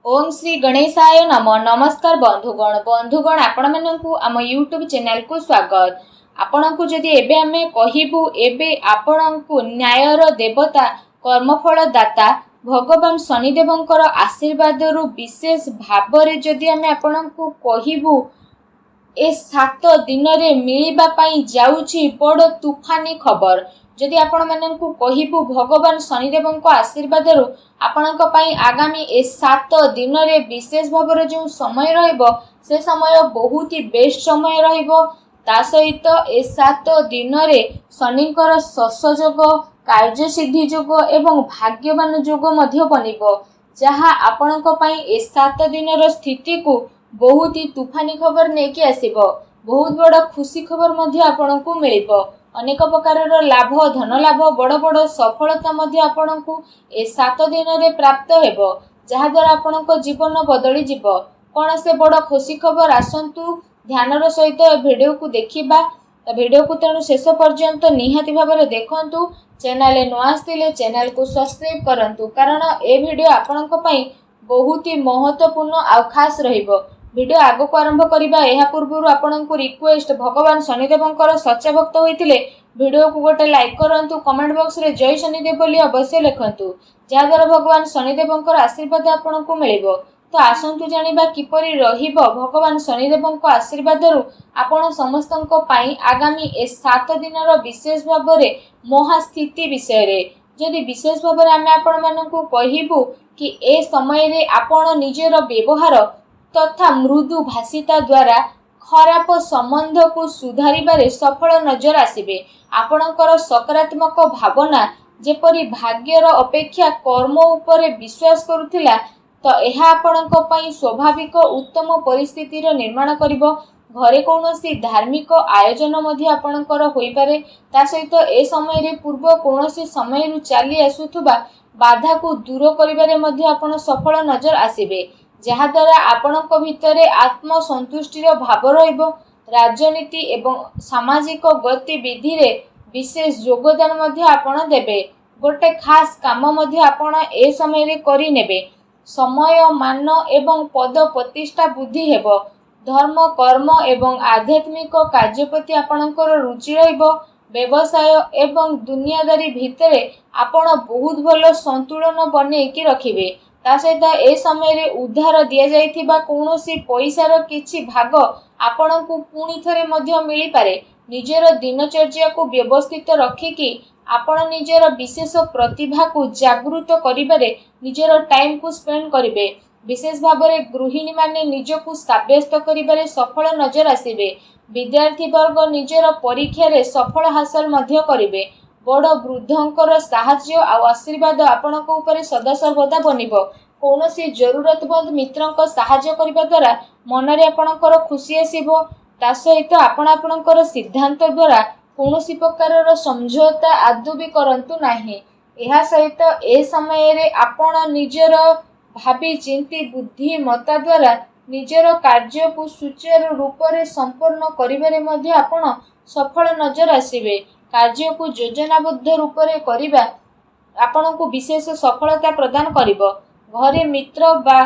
ओम श्री गणेशाय नम नमस्कार बंधुगण आपण मानकु आम यूट्यूब चैनल को स्वागत। आपण को जदि एबे हमें कहिबू एबे आपण को न्यायर देवता कर्मफल दाता भगवान शनिदेवंकर आशीर्वाद रु विशेष भाव रे जदि हमें आपण को कहिबू ए 7 दिन रे मिलिबा पई जाउछि बड़ तूफानी खबर। जदि आपण मानकु कहिबू भगवान शनिदेवंक आशीर्वाद रु आपणक पई आगामी ए 7 दिन रे विशेष भाव रे जो समय रहइबो से समय बहुत ही बेस्ट समय रहइबो। ता सहित ए 7 दिन रे शनिकर ससयोग कार्य सिद्धि जोग एवं भाग्यवान जोग मध्य बनिबो, जहा आपणक पई ए 7 दिन रो स्थिति को बहुत ही तूफानी खबर नेकी आसीबो। बहुत बड़ खुशी खबर मध्य आपणकु मिलिबो। अनेक प्रकार लाभ धन लाभ बड़ बड़ सफलता मध्य आपणकु ए 7 दिन रे प्राप्त हेबो, जहा द्वारा आपणक जीवन बदली जिवो। कोन से बड़ खुशी खबर आसंतु ध्यानर सहित वीडियो को देखिबा। वीडियो को तेणु शेष पर्यंत निहाती भाबरे देखंतु। चैनल नुआ आस्तिले चैनल को सब्सक्राइब करंतु, कारण ए वीडियो आपणक पई बहुत ही महत्वपूर्ण आ खास रहिबो। वीडियो आगो को आरंभ करिबा एहा पूर्वरु आपनकु रिक्वेस्ट, भगवान शनिदेवंकर सच्चा भक्त होइतिले वीडियो को गोटे लाइक करंतु, कमेंट बॉक्स रे जय शनिदेव बोली अवश्य लिखंतु, जा द्वारा भगवान शनिदेवंकर आशीर्वाद आपनकु मिलिबो। तो आसंतु जानिबा किपरि रहिबो भगवान शनिदेवंक आशीर्वाद रु आपण समस्तंक पई आगामी ए 7 दिनर विशेष भाबरे महास्थिति विषय रे। जदि विशेष भाबरे आमे आपण मानकु कहिबू कि ए समय रे आपण निजेर व्यवहार तथा मृदु भाषिता द्वारा खराब संबंध को सुधारिबारे सफल नजर आसिबे। आपणकर सकारात्मक भावना जेपरि भाग्यर अपेक्षा कर्म उपरे विश्वास करुथिला, तो एहा आपणक पई स्वाभाविक उत्तम परिस्थितिर निर्माण करिवो। घरे कौनसी धार्मिक आयोजन मध्य आपणकर होई पारे। ता सहित ए समय रे पूर्व कौनसी समय रु चाली आसुथुबा बाधा को दूर करिबारे मध्य आपण सफल नजर आसिबे, जहा द्वारा आपणक भितरे आत्मसंतुष्टिर भाव रहिबो। राजनीति एवं सामाजिक गतिविधि रे विशेष योगदान मध्य आपण देबे। गोटे खास काम मध्य आपण ए समय रे करि नेबे। समय मान एवं पद प्रतिष्ठा बुद्धि हेबो। धर्म कर्म एवं आध्यात्मिक कार्य प्रति आपणकर रुचि रहिबो। व्यवसाय एवं दुनियादारी भितरे आपण बहुत भल संतुलन बने कि रखिबे। ता सहित ए समय रे उद्धार दिया जाइथिबा कौनसी पैसार किछि भाग आपणकु पुणी थरे मध्य मिली पारे। निजर दिनचर्या को व्यवस्थित रखिकी आपण निजर विशेष प्रतिभा को जागृत करिबारे निजर टाइम को स्पेंड करिवे। विशेष भाबरे गृहिणी माने निजकु साब्यस्त करिबारे सफल नजर आसिबे। विद्यार्थी वर्ग निजर परीक्षा रे सफल हासिल मध्य करिवे। बड़ वृद्धंकर साहाय्य आ आशीर्वाद आपणक उपरे सदा सर्वदा बनिबो। कौनसी जरूरतमंद मित्रंक साहाय्य करिबा द्वारा मनरे आपणकर खुशी आसीबो। ता सहित आपणकर सिद्धांत द्वारा कौनसी प्रकारर समझौता आदौ भी करंतु नाही। एहा सहित ए समय रे आपण निजर भाबी चिंती बुद्धिमत्ता द्वारा निजर कार्य को सुचारू रूप रे संपूर्ण करिबारे मध्य आपण सफल नजर आसीबे। कार्य को योजनाबद्ध रूप रे करिबा आपणकु विशेष सफलता प्रदान करिवो। घरे मित्र बा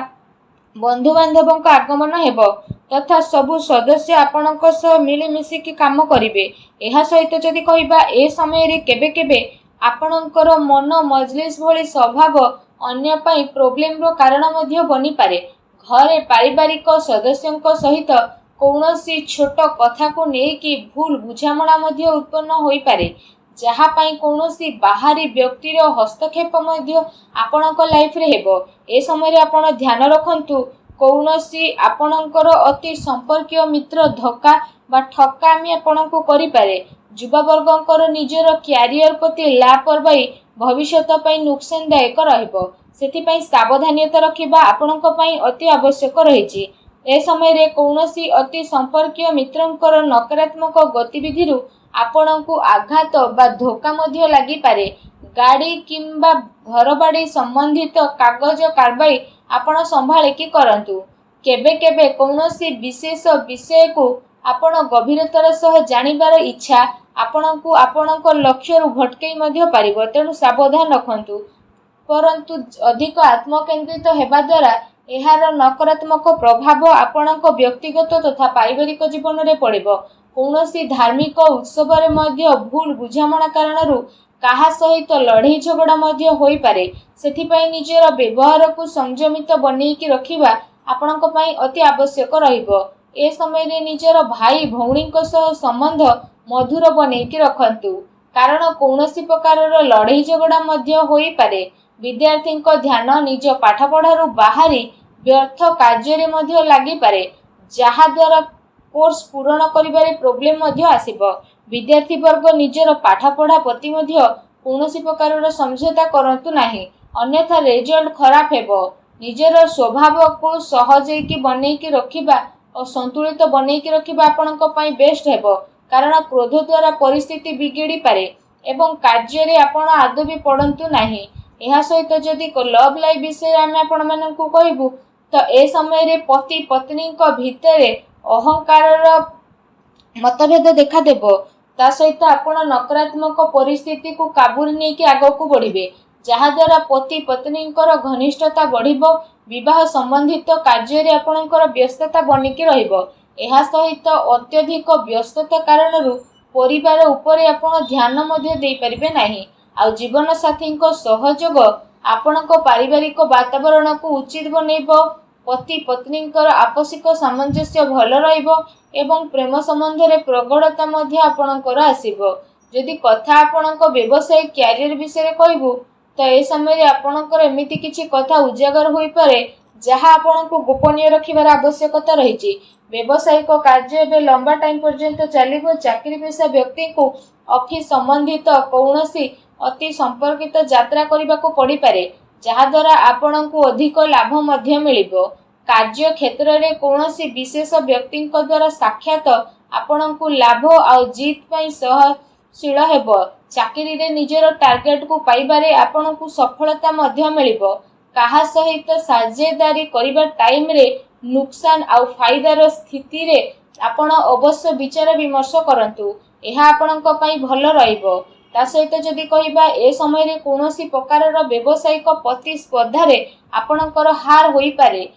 बंधु बांधवक आगमन हेबो तथा सबु सदस्य आपणक सह मिली मिसिकी काम करिवे। एहा सहित जदि कहिबा ए समय रे केबे केबे आपणकर मन मजलिस भली स्वभाव अन्य पई प्रॉब्लम रो कारण मध्य बनी पारे। घरे पारिवारिक सदस्यंक सहित कौनसी छोट कथा को नेकी भूल बुझामणा मध्य उत्पन्न होई पारे, जहा पई कौनसी बाहरी व्यक्तिर हस्तक्षेप मध्य आपणक लाइफ रे हेबो। ए समय रे आपण ध्यान रखंतु कौनसी आपणकर अति संपर्कीय मित्र धोखा बा ठकामी आपणको करि पारे। युवा वर्गंकर निजर कैरियर प्रति लापरवाही भविष्यत पई नुकसानदायक रहिबो। सेति पई सावधानता रखिबा आपणक पई अति आवश्यक रहिछि। ए समय रे कौनसी अति संपर्कीय मित्रंकर नकारात्मक गतिविधि रु आपणको आघात बा धोखा मध्य लागि पारे। गाड़ी किंबा घर बाड़ी संबंधित कागज कारबाई आपण संभाळे कि करंतु। केबे केबे कौनसी विशेष विषय को आपण गभीरतार सह जानिबार इच्छा आपणकु आपणक लक्ष्य रु भटकई मध्य पारिबो, तेणु सावधान रखंतु। परंतु अधिक आत्मकेंद्रित हेबा द्वारा एहार नकारात्मक प्रभाव आपणक व्यक्तिगत तथा पारिवारिक जीवन में पड़िबो। कौनसी धार्मिक उत्सव रे मध्य भूल बुझामणा कारणरू काहा सहित लड़ाई झगड़ा मध्य होई पारे। सेथिपाई निजर व्यवहार को संयमित बनैकी रखिबा आपणक पई अति आवश्यक रहिबो। ए समय रे निजर भाई भौणीक सह संबंध मधुर बनैकी रखंतु, कारण कौनसी प्रकारर लड़ाई झगड़ा मध्य होई पारे। विद्यार्थी ध्यान निज पाठपढ़ारू बाहरी व्यर्थ कार्य मध्य लगी पारे, जहा द्वारा कोर्स पूरण करिबारे प्रोब्लेम मध्य आसीबो। विद्यार्थी वर्ग निजर पाठपढ़ा प्रति मध्य कौनसी प्रकारर समझौता करंतु नाही, अन्यथा रिजल्ट खराब हेबो। निजर स्वभाव को सहजैकी बनैकी रखिबा और संतुलित बनैकी रखिबा आपणक पई बेस्ट हेबो, कारण क्रोध द्वारा परिस्थिति बिगड़ी पारे एवं कार्य रे आपण आदौ भी पड़ंतु नाही। एहा सहित जदि लव लाइफ विषय आमे आपण मानकु कहबू तो ए समय रे पति पत्नी को भितरे अहंकार मतभेद देखा देबो। ता सहित आपण नकारात्मक परिस्थिति को काबू नहीं कि आगो को बढ़िबे, जहा द्वारा पति पत्नी घनिष्ठता बढ़िबो। विवाह संबंधित कार्य रे आपणकर व्यस्तता बनिकी रहिबो। एहा सहित अत्यधिक व्यस्तता कारणरू परिवार उपरे आपण ध्यान मध्य देई परिबे नाही। आ जीवन साथी को सहयोग आपणक पारिवारिक वातावरण को उचित बनैबो। पति पत्नी आपसिक सामंजस्य भल रहिबो एवं प्रेम संबंध रे प्रगढ़ता मध्य आपणकर आसीबो। जदि कथा आपणक व्यवसाय कैरियर विषय कहबू तो ए समय रे आपणकर एमिति किछि कथा उजागर होई पारे, जहा आपणको गोपनीय रखिबार आवश्यकता रहिछि। व्यवसायिक कार्य एवं लंबा टाइम पर्यंत चलिबो। चाकरी पेशा व्यक्ति को ऑफिस संबंधित कौनसी अति संपर्कित यात्रा करबाको पड़ी पारे, जहा द्वारा आपणको अधिक लाभ मध्य मिलिबो। कार्य क्षेत्र रे कौनसी विशेष व्यक्ति द्वारा साक्षात आपणको लाभ आ जीत पई सहशील हेबो। चाकरी रे निजर टार्गेट को पाइबारे आपणको सफलता मध्य मिलिबो। काहा सहित साझेदारी करिबा टाइम रे नुकसान आ फायदार स्थिति रे आपण अवश्य विचार विमर्श करंतु, एहा आपणक पई भल रहिबो। ता सहित जदि कहिबा ए समय रे कौनसी प्रकारर व्यवसायिक प्रतिस्पर्धा रे आपणकर हार होई पारे,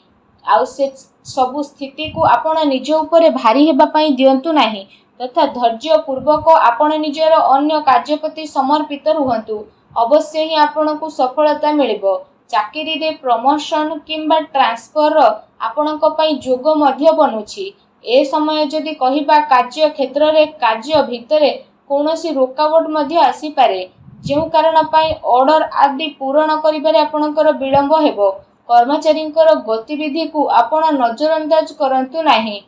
आ से सबु स्थिति को आपण निज उपरे भारी हेबा पई दियंतु नाही, तथा धैर्य पूर्वक आपण निजर अन्य कार्य प्रति समर्पित रुहंतु। अवश्य ही आपणको सफलता मिलिबो। चाकरी रे प्रमोशन किंबा ट्रांसफर आपणक पई जोग मध्य बनुछि। ए समय जदि कहिबा कार्य क्षेत्र रे कार्य भितरे कौनसी रुकावट मध्य आसी पारे, जेउ कारण पई ऑर्डर आदि पूरण करिबारे आपणकर विलंब हेबो। कर्मचारींकर गतिविधि को आपण नजरअंदाज करंतु नाही,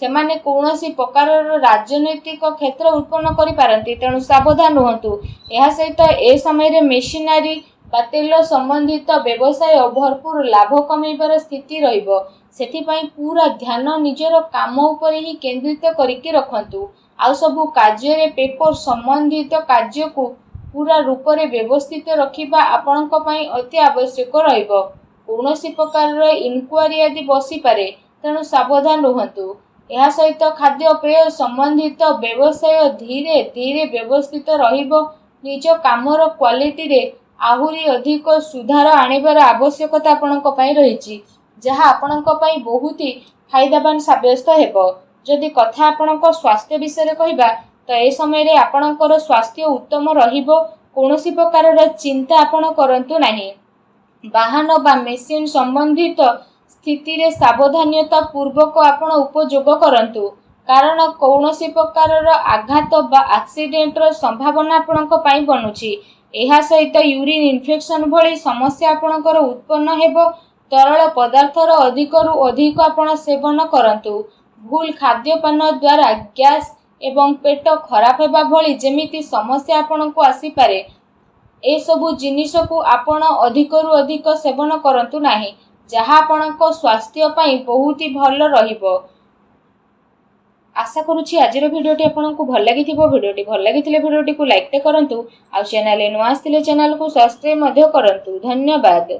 सेमाने कौनसी प्रकारर राजनैतिक क्षेत्र उत्पन्न करि पारंती, तेणु सावधान रुहंतु। एहा सहित ए समय रे मेशिनरी बा तेल संबंधित व्यवसाय भरपूर लाभ कमैबार स्थिति रहिबो। सेथिपाई पूरा ध्यान निजर काम उपरे ही केंद्रित करिके रखंतु। आ सबु कार्य रे पेपर संबंधित कार्य को पूरा रूप रे व्यवस्थित रखिबा आपणक पई अति आवश्यक रहिबो। कौनसी प्रकारर इनक्वारी आदि बसी पारे, तेणु सावधान रुहंतु। एहा सहित खाद्य पेय संबंधित व्यवसाय धीरे धीरे व्यवस्थित रहिबो। निज कामर क्वालिटी रे आहुरी अधिक सुधार आनिबार आवश्यकता आपणक पई रहिछि, जहा आपणक पई बहुत ही फायदावान साब्यस्त हेबो। जदि कथा आपणक स्वास्थ्य विषय कहिबा तो ए समय रे आपणकर स्वास्थ्य उत्तम रहिबो। कौनसी प्रकारर चिंता आपण करंतु नाही। वाहन बा मेसिन संबंधित स्थिति रे सावधानता पूर्वक आपण उपयोग करंतु, कारण कौनसी प्रकारर आघात बा एक्सीडेंट र संभावना आपणक पई बनुछि। एहा सहित यूरिन इन्फेक्शन भली समस्या आपणकर उत्पन्न हेबो। तरल पदार्थर अधिकरू अधिक आपण सेवन करंतु। भूल खाद्यपान द्वारा गैस एवं पेट खराब हेबा भली जेमिति समस्या आपणको आसी पारे, ए सबु जिनिस को आपण अधिकरू अधिक सेवन करंतु नाही, जहा आपणको स्वास्थ्य पई बहुत ही भल रहिबो। आशा करूछि आजिर भिडियोटी आपनको भल लागिथिबो। भिडियोटी भल लागिथिले भिडियोटी को लाइक ते करंतु, आ चैनल नुआ आस्थिले चैनल को सब्सक्राइब मध्य करंतु। धन्यवाद।